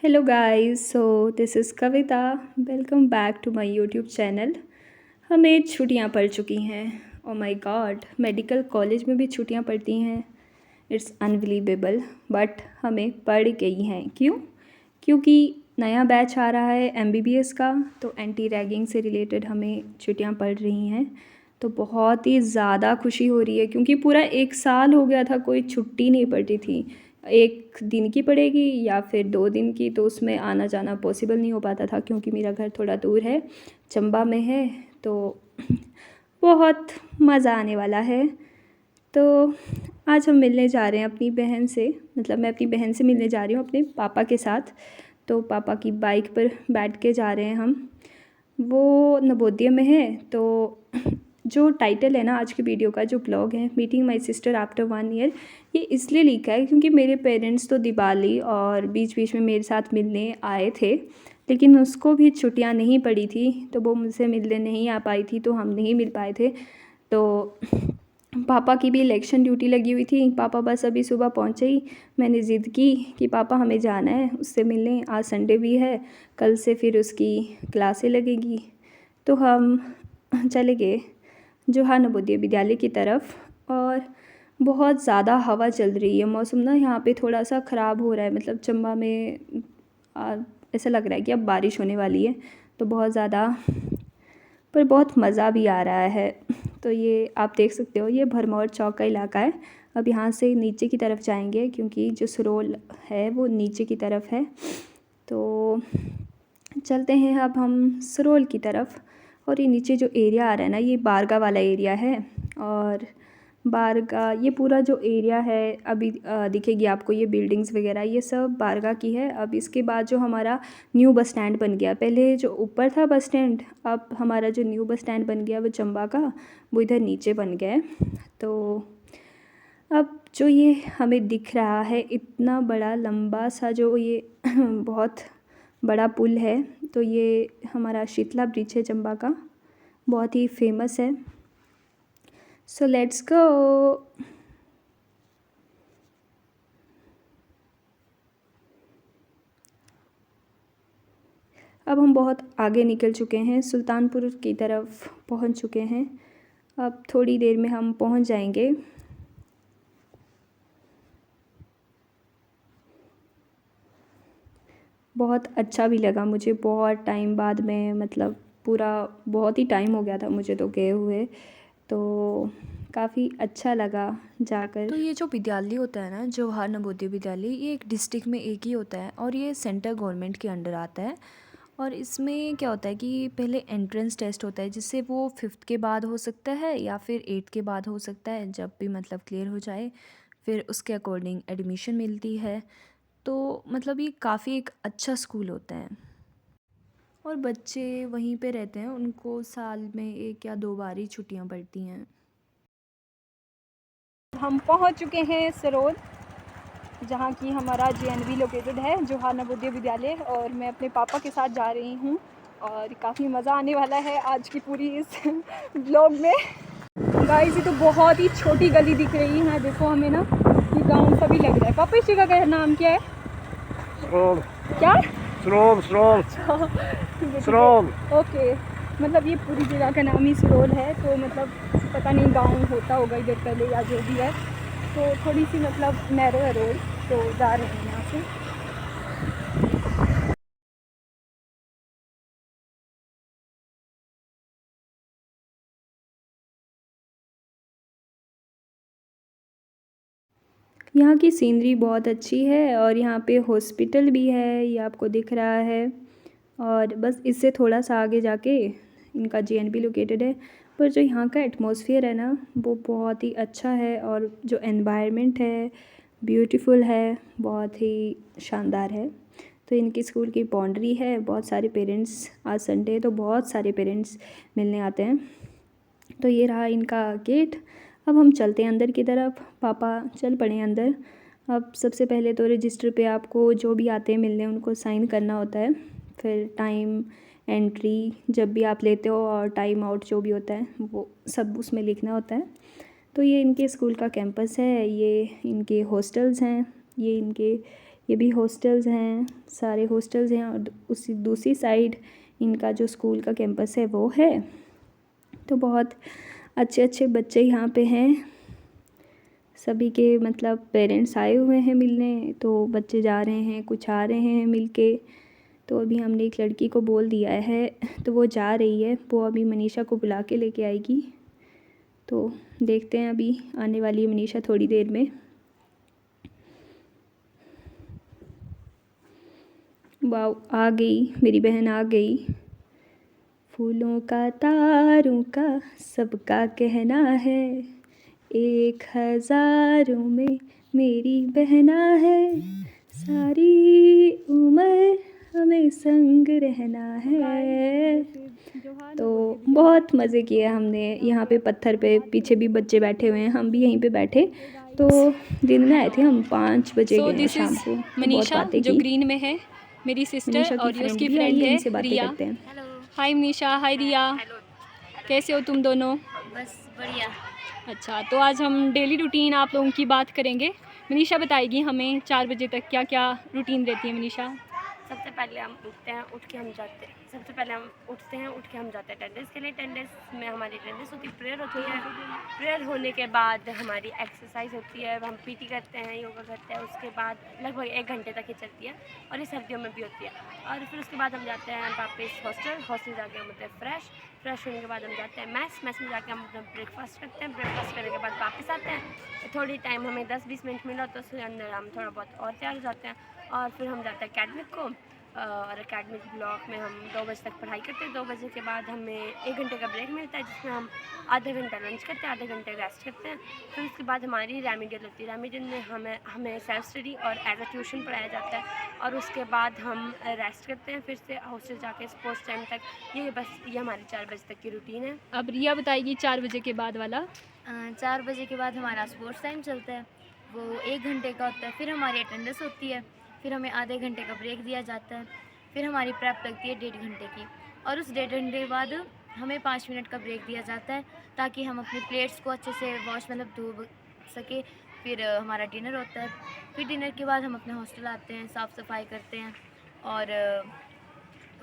Hello guys, so this is Kavita. Welcome back to my YouTube channel. हमें छुट्टियां पड़ चुकी हैं। Oh my God, medical college में भी छुट्टियां पड़ती हैं। इट्स अनबिलीवेबल, बट हमें पड़ गई हैं। क्यों? क्योंकि नया बैच आ रहा है MBBS का, तो एंटी रैगिंग से रिलेटेड हमें छुट्टियां पड़ रही हैं। तो बहुत ही ज़्यादा खुशी हो रही है क्योंकि पूरा 1 साल हो गया था कोई छुट्टी नहीं पड़ती थी। 1 दिन की पड़ेगी या फिर 2 दिन की, तो उसमें आना जाना पॉसिबल नहीं हो पाता था क्योंकि मेरा घर थोड़ा दूर है, चंबा में है। तो बहुत मज़ा आने वाला है। तो आज हम मिलने जा रहे हैं अपनी बहन से, मतलब मैं अपनी बहन से मिलने जा रही हूँ अपने पापा के साथ। तो पापा की बाइक पर बैठ के जा रहे हैं हम। वो नवोदय में है। तो जो टाइटल है ना आज की वीडियो का, जो ब्लॉग है, meeting my sister after 1 year, ये इसलिए लिखा है क्योंकि मेरे पेरेंट्स तो दिवाली और बीच बीच में मेरे साथ मिलने आए थे, लेकिन उसको भी छुट्टियां नहीं पड़ी थी, तो वो मुझसे मिलने नहीं आ पाई थी, तो हम नहीं मिल पाए थे। तो पापा की भी इलेक्शन ड्यूटी लगी हुई थी। पापा बस अभी सुबह पहुँचे ही। मैंने ज़िद की कि पापा हमें जाना है उससे मिलने, आज संडे भी है, कल से फिर उसकी क्लासें लगेगी। तो हम चले गए जोहार नवोदय विद्यालय की तरफ। और बहुत ज़्यादा हवा चल रही है। मौसम ना यहाँ पे थोड़ा सा ख़राब हो रहा है, मतलब चंबा में आ, ऐसा लग रहा है कि अब बारिश होने वाली है। तो बहुत ज़्यादा, पर बहुत मज़ा भी आ रहा है। तो ये आप देख सकते हो, ये भरमौर चौक का इलाका है। अब यहाँ से नीचे की तरफ जाएंगे क्योंकि जो सरोल है वो नीचे की तरफ है। तो चलते हैं अब हम सरोल की तरफ। और ये नीचे जो एरिया आ रहा है ना, ये बारगा वाला एरिया है। और बारगा, ये पूरा जो एरिया है अभी दिखेगी आपको, ये बिल्डिंग्स वगैरह ये सब बारगा की है। अब इसके बाद जो हमारा न्यू बस स्टैंड बन गया, पहले जो ऊपर था बस स्टैंड, अब हमारा जो न्यू बस स्टैंड बन गया वो चंबा का, वो इधर नीचे बन गया है। तो अब जो ये हमें दिख रहा है इतना बड़ा लंबा सा जो ये बहुत बड़ा पुल है, तो ये हमारा शीतला ब्रिज है चंबा का, बहुत ही फेमस है। So let's go. अब हम बहुत आगे निकल चुके हैं, सुल्तानपुर की तरफ पहुंच चुके हैं। अब थोड़ी देर में हम पहुंच जाएंगे। बहुत अच्छा भी लगा मुझे, बहुत टाइम बाद में, मतलब पूरा बहुत ही टाइम हो गया था मुझे तो गए हुए। तो काफ़ी अच्छा लगा जाकर। तो ये जो विद्यालय होता है ना, जवाहर नवोदय विद्यालय, ये एक डिस्ट्रिक्ट में एक ही होता है और ये सेंट्रल गवर्नमेंट के अंडर आता है। और इसमें क्या होता है कि पहले एंट्रेंस टेस्ट होता है, जिससे वो 5th के बाद हो सकता है या फिर 8th के बाद हो सकता है, जब भी मतलब क्लियर हो जाए, फिर उसके अकॉर्डिंग एडमिशन मिलती है। तो मतलब ये काफ़ी एक अच्छा स्कूल होता है और बच्चे वहीं पे रहते हैं, उनको साल में 1 या 2 बार ही छुट्टियां पड़ती हैं। हम पहुंच चुके हैं सरोद, जहाँ की हमारा JNV लोकेटेड है, जोहार नवोदय विद्यालय। और मैं अपने पापा के साथ जा रही हूँ और काफ़ी मज़ा आने वाला है आज की पूरी इस ब्लॉग में। गाइस, ये तो बहुत ही छोटी गली दिख रही है, देखो हमें ना ये गाँव सा भी लग रहा है। पापा इस जगह का नाम क्या है? सरोल क्या? सरोल सरोल सरोल। ओके, मतलब ये पूरी जगह का नाम ही सरोल है। तो मतलब पता नहीं गांव होता होगा इधर पहले या जो भी है। तो थोड़ी सी मतलब नैरो है रोड, तो जा रहे हैं यहाँ से। यहाँ की सीनरी बहुत अच्छी है और यहाँ पे हॉस्पिटल भी है, ये आपको दिख रहा है। और बस इससे थोड़ा सा आगे जाके इनका JNV लोकेटेड है। पर जो यहाँ का एटमॉस्फेयर है ना, वो बहुत ही अच्छा है। और जो एनवायरनमेंट है ब्यूटीफुल है, बहुत ही शानदार है। तो इनकी स्कूल की बाउंड्री है, बहुत सारे पेरेंट्स, आज संडे है तो बहुत सारे पेरेंट्स मिलने आते हैं। तो ये रहा इनका गेट। अब हम चलते हैं अंदर की तरफ, पापा चल पड़े हैं अंदर। अब सबसे पहले तो रजिस्टर पे आपको जो भी आते हैं मिलने उनको साइन करना होता है। फिर टाइम एंट्री जब भी आप लेते हो और टाइम आउट जो भी होता है वो सब उसमें लिखना होता है। तो ये इनके स्कूल का कैंपस है, ये इनके हॉस्टल्स हैं, ये इनके ये भी हॉस्टल्स हैं, सारे हॉस्टल्स हैं और उसी दूसरी साइड इनका जो स्कूल का कैंपस है वो है। तो बहुत अच्छे अच्छे बच्चे यहाँ पे हैं, सभी के मतलब पेरेंट्स आए हुए हैं मिलने, तो बच्चे जा रहे हैं, कुछ आ रहे हैं मिलके। तो अभी हमने एक लड़की को बोल दिया है तो वो जा रही है, वो अभी मनीषा को बुला के लेके आएगी। तो देखते हैं, अभी आने वाली है मनीषा थोड़ी देर में। वाह, आ गई मेरी बहन, आ गई। फूलों का तारों का सबका कहना है, 1000 में मेरी बहना है, सारी उम्र हमें संग रहना है। तो बहुत मज़े किए हमने यहाँ पे, पत्थर पे पीछे भी बच्चे बैठे हुए हैं, हम भी यहीं पे बैठे। तो दिन में आए थे हम, 5 बजे गए दिस शाम इज़ को। तो बहुत मनीषा बातें जो की। ग्रीन में है, मेरी सिस्टर, मनीषा की और ये फ्रेंड उसकी भी आई फ्रेंड है, है इनसे बातें रिया। करते हैं। हाय मनीषा, हाय रिया, कैसे हो तुम दोनों? बस बढ़िया। अच्छा, तो आज हम डेली रूटीन आप लोगों की बात करेंगे। मनीषा बताएगी हमें 4 बजे तक क्या क्या रूटीन रहती है। मनीषा। सबसे पहले हम उठते हैं, उठ के हम जाते हैं। सबसे पहले हम उठते हैं, उठ के हम जाते हैं अटेंडेंस के लिए। अटेंडेंस में हमारी अटेंडेंस होती है, प्रेयर होती है। प्रेयर होने के बाद हमारी एक्सरसाइज होती है, हम पीटी करते हैं, योगा करते हैं। उसके बाद लगभग 1 घंटे तक ही चलती है और ये सर्दियों में भी होती है। और फिर उसके बाद हम जाते हैं वापस हॉस्टल जाके हम होते हैं फ्रेश होने के बाद हम जाते हैं मैस में जाके हम अपना ब्रेकफास्ट करते हैं। ब्रेकफास्ट करने के बाद वापस आते हैं, थोड़ी टाइम हमें 10-20 मिनट मिला तो उसके अंदर हम थोड़ा बहुत और तैयार हो जाते हैं। और फिर हम जाते हैं अकेडमिक को, और एकेडमिक ब्लॉक में हम 2 बजे तक पढ़ाई करते हैं। 2 बजे के बाद हमें 1 घंटे का ब्रेक मिलता है, जिसमें हम आधा घंटा लंच करते हैं, आधे घंटे रेस्ट करते हैं। फिर उसके बाद हमारी रेमिडियल होती है। रेमिडियल में हमें सेल्फ स्टडी और एज अ ट्यूशन पढ़ाया जाता है। और उसके बाद हम रेस्ट करते हैं, फिर से हॉस्टल जाके स्पोर्ट्स टाइम तक। ये हमारी 4 बजे तक की रूटीन है। अब रिया बताएगी 4 बजे के बाद वाला। 4 बजे के बाद हमारा स्पोर्ट्स टाइम चलता है, वो 1 घंटे का होता है। फिर हमारी अटेंडेंस होती है, फिर हमें आधे घंटे का ब्रेक दिया जाता है। फिर हमारी प्रेप लगती है 1.5 घंटे की, और उस 1.5 घंटे के बाद हमें 5 मिनट का ब्रेक दिया जाता है ताकि हम अपनी प्लेट्स को अच्छे से वॉश धो सके। फिर हमारा डिनर होता है। फिर डिनर के बाद हम अपने हॉस्टल आते हैं, साफ़ सफाई करते हैं। और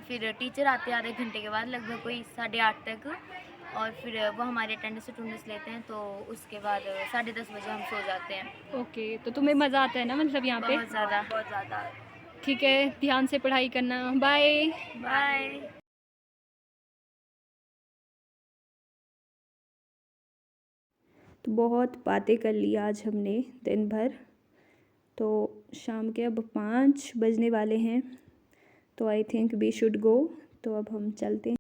फिर टीचर आते हैं आधे घंटे के बाद, लगभग कोई 8:30 तक। और फिर वो हमारे अटेंडेंस लेते हैं, तो उसके बाद 10:30 बजे हम सो जाते हैं। ओके, तो तुम्हें मज़ा आता है ना मतलब यहाँ पे? बहुत ज़्यादा। बहुत ज़्यादा। ठीक है, ध्यान से पढ़ाई करना। बाय। बाय। तो बहुत बातें कर ली आज हमने दिन भर। तो शाम के अब 5 बजने वाले हैं, तो I think we should go. तो अब हम चलते हैं।